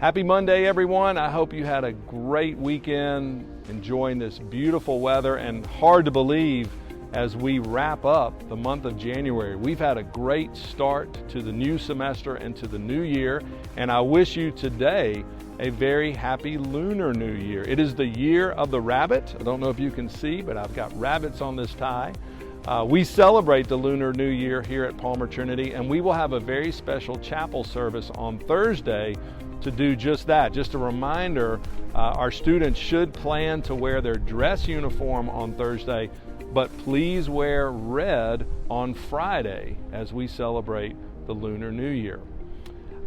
Happy Monday, everyone. I hope you had a great weekend enjoying this beautiful weather, and hard to believe as we wrap up the month of January. We've had a great start to the new semester and to the new year, and I wish you today a very happy Lunar New Year. It is the year of the rabbit. I don't know if you can see, but I've got rabbits on this tie. We celebrate the Lunar New Year here at Palmer Trinity, and we will have a very special chapel service on Thursday to do just that. Just a reminder, our students should plan to wear their dress uniform on Thursday, but please wear red on Friday as we celebrate the Lunar New Year.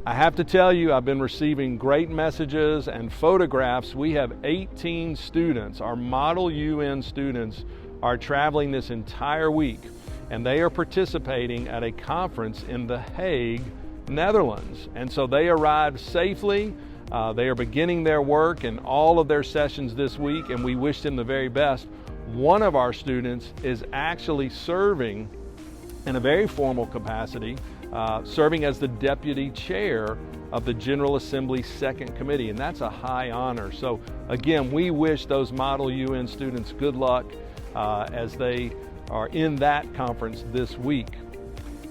I have to tell you, I've been receiving great messages and photographs. We have 18 students. Our Model UN students are traveling this entire week, and they are participating at a conference in The Hague, Netherlands. And so they arrived safely. They are beginning their work and all of their sessions this week, and we wish them the very best. One of our students is actually serving in a very formal capacity, serving as the deputy chair of the General Assembly Second Committee, and that's a high honor. So again, we wish those Model UN students good luck as they are in that conference this week.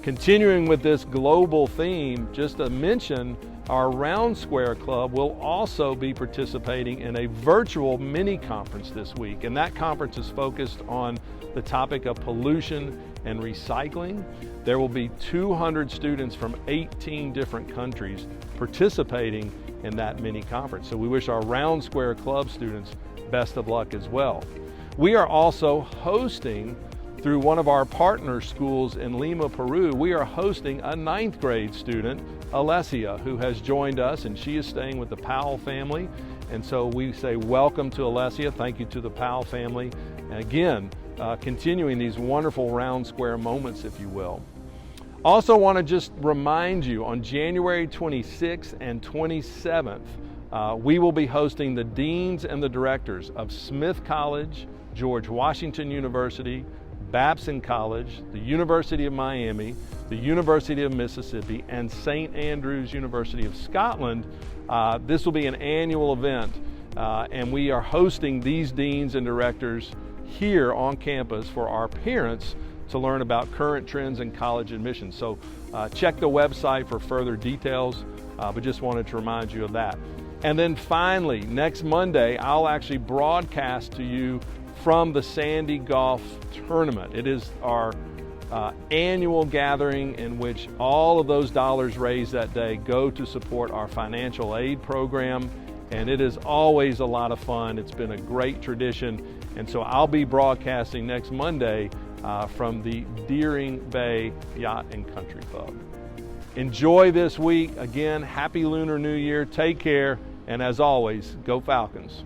Continuing with this global theme, just to mention, our Round Square Club will also be participating in a virtual mini conference this week, and that conference is focused on the topic of pollution and recycling. There will be 200 students from 18 different countries participating in that mini conference. So we wish our Round Square Club students best of luck as well. We are also hosting, through one of our partner schools in Lima, Peru, we are hosting a 9th grade student, Alessia, who has joined us, and she is staying with the Powell family. And so we say welcome to Alessia. Thank you to the Powell family. And again, continuing these wonderful Round Square moments, if you will. Also want to just remind you, on January 26th and 27th, we will be hosting the deans and the directors of Smith College, George Washington University, Babson College, the University of Miami, the University of Mississippi, and St. Andrews University of Scotland. This will be an annual event, and we are hosting these deans and directors here on campus for our parents to learn about current trends in college admissions. So check the website for further details, but just wanted to remind you of that. And then finally, next Monday, I'll actually broadcast to you from the Sandy Golf Tournament. It is our annual gathering in which all of those dollars raised that day go to support our financial aid program, and it is always a lot of fun. It's been a great tradition, and so I'll be broadcasting next Monday from the Deering Bay Yacht and Country Club. Enjoy this week. Again, happy Lunar New Year. Take care, and as always, go Falcons.